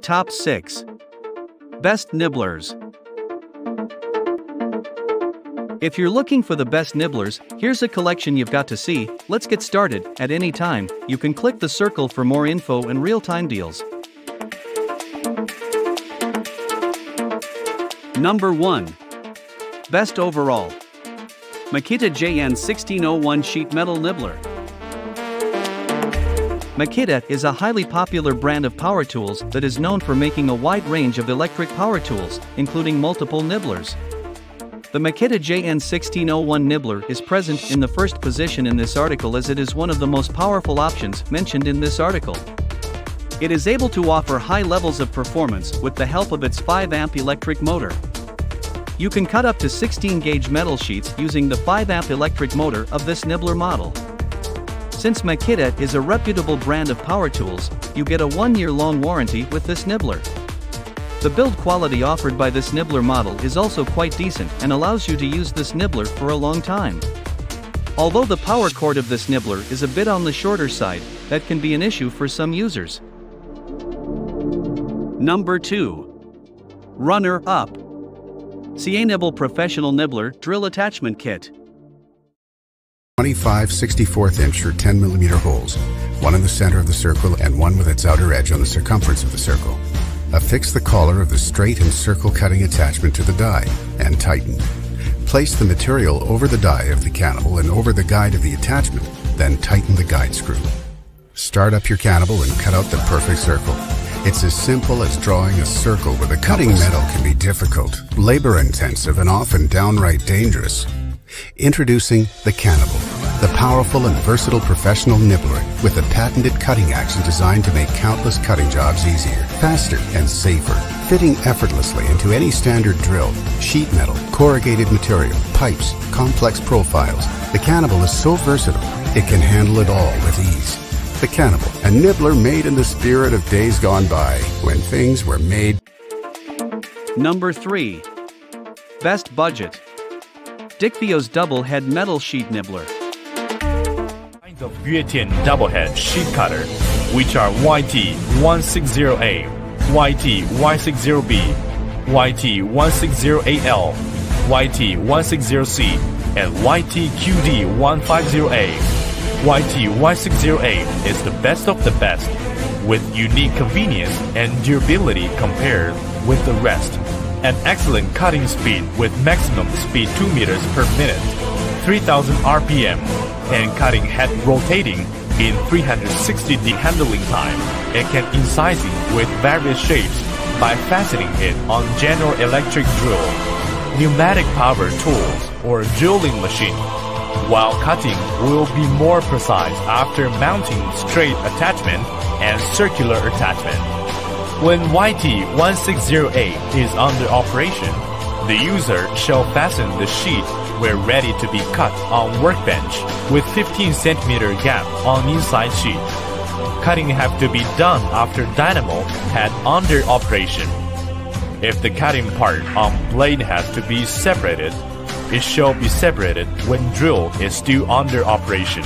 Top 6 Best Nibblers. If you're looking for the best nibblers, here's a collection you've got to see. Let's get started. At any time, you can click the circle for more info and real-time deals. Number 1. Best Overall Makita JN1601 Sheet Metal Nibbler. Makita is a highly popular brand of power tools that is known for making a wide range of electric power tools, including multiple nibblers. The Makita JN1601 Nibbler is present in the first position in this article as it is one of the most powerful options mentioned in this article. It is able to offer high levels of performance with the help of its 5-amp electric motor. You can cut up to 16-gauge metal sheets using the 5-amp electric motor of this nibbler model. Since Makita is a reputable brand of power tools, you get a 1-year-long warranty with this nibbler. The build quality offered by this nibbler model is also quite decent and allows you to use this nibbler for a long time. Although the power cord of this nibbler is a bit on the shorter side, that can be an issue for some users. Number 2. Runner-up SeeNibble Professional Nibbler Drill Attachment Kit. 25 64th inch or 10mm holes, one in the center of the circle and one with its outer edge on the circumference of the circle. Affix the collar of the straight and circle cutting attachment to the die and tighten. Place the material over the die of the cannibal and over the guide of the attachment, then tighten the guide screw. Start up your cannibal and cut out the perfect circle. It's as simple as drawing a circle with a cutting metal can be difficult, labor-intensive, and often downright dangerous. Introducing the Cannibal, the powerful and versatile professional nibbler with a patented cutting action designed to make countless cutting jobs easier, faster, and safer. Fitting effortlessly into any standard drill, sheet metal, corrugated material, pipes, complex profiles, the Cannibal is so versatile, it can handle it all with ease. The Cannibal, a nibbler made in the spirit of days gone by, when things were made. Number 3. Best Budget Dikvios Double Head Metal Sheet Nibbler. Kinds of Guillotine Double Head Sheet Cutter, which are YT160A, YT160B, YT160AL, YT160C, and YTQD150A. YT160A is the best of the best, with unique convenience and durability compared with the rest. An excellent cutting speed with maximum speed 2 meters per minute, 3000 RPM, and cutting head rotating in 360° handling time. It can incising with various shapes by fastening it on General Electric drill, pneumatic power tools, or drilling machine. While cutting will be more precise after mounting straight attachment and circular attachment. When YT160A is under operation, the user shall fasten the sheet where ready to be cut on workbench with 15 cm gap on inside sheet. Cutting have to be done after dynamo had under operation. If the cutting part on blade has to be separated, it shall be separated when drill is still under operation.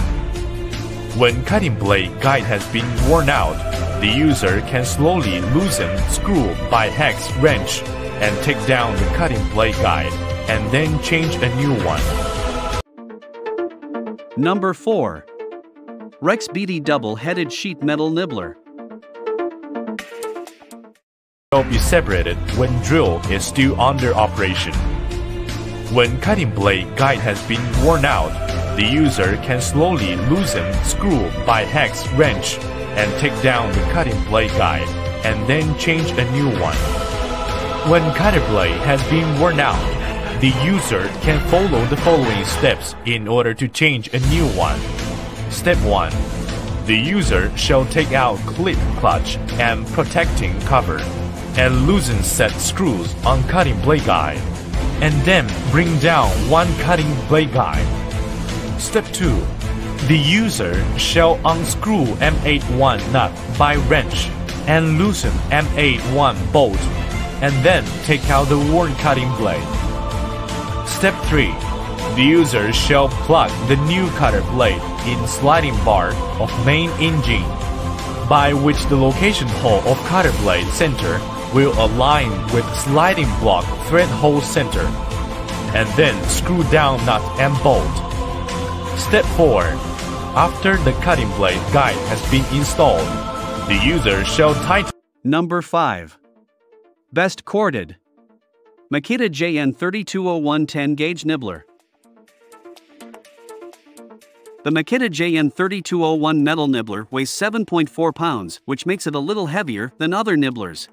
When cutting blade guide has been worn out, the user can slowly loosen screw by hex wrench and take down the cutting blade guide and then change a new one. Number 4. Rexbeady Double-Headed Sheet Metal Nibbler. Shall be separated when drill is still under operation. When cutting blade guide has been worn out, the user can slowly loosen screw by hex wrench and take down the cutting blade guide and then change a new one. When cutter blade has been worn out, the user can follow the following steps in order to change a new one. Step 1. The user shall take out clip clutch and protecting cover and loosen set screws on cutting blade guide, and then bring down one cutting blade guide. Step 2. The user shall unscrew M81 nut by wrench and loosen M81 bolt, and then take out the worn cutting blade. Step 3. The user shall plug the new cutter blade in sliding bar of main engine. by which the location hole of cutter blade center will align with sliding block thread hole center, and then screw down nut and bolt. Step 4. After the cutting blade guide has been installed, the user shall tighten. Number 5. Best corded Makita JN3201 10-gauge nibbler. The Makita JN3201 metal nibbler weighs 7.4 pounds, which makes it a little heavier than other nibblers.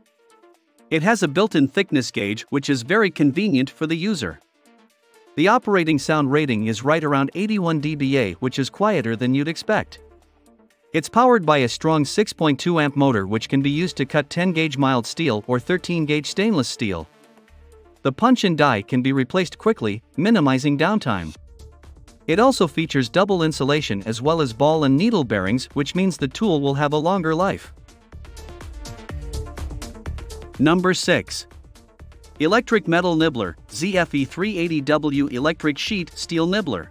It has a built-in thickness gauge, which is very convenient for the user. The operating sound rating is right around 81 dBA, which is quieter than you'd expect. It's powered by a strong 6.2 amp motor, which can be used to cut 10-gauge mild steel or 13-gauge stainless steel. The punch and die can be replaced quickly, minimizing downtime. It also features double insulation as well as ball and needle bearings, which means the tool will have a longer life. Number 6. Electric Metal Nibbler, ZFE 380W Electric Sheet Steel Nibbler.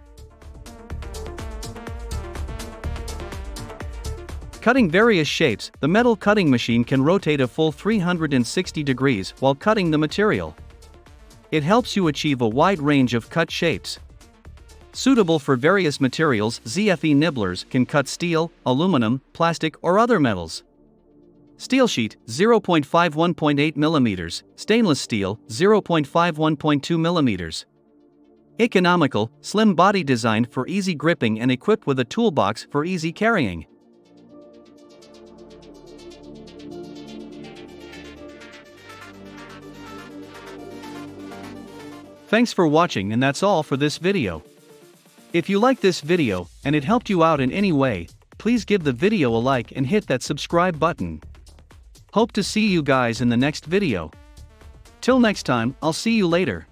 Cutting various shapes, the metal cutting machine can rotate a full 360 degrees while cutting the material. It helps you achieve a wide range of cut shapes. Suitable for various materials, ZFE nibblers can cut steel, aluminum, plastic, or other metals. Steel sheet 0.51.8 mm, stainless steel 0.51.2 mm. Economical, slim body design for easy gripping and equipped with a toolbox for easy carrying. Thanks for watching, and that's all for this video. If you liked this video, and it helped you out in any way, please give the video a like and hit that subscribe button. Hope to see you guys in the next video. Till next time, I'll see you later.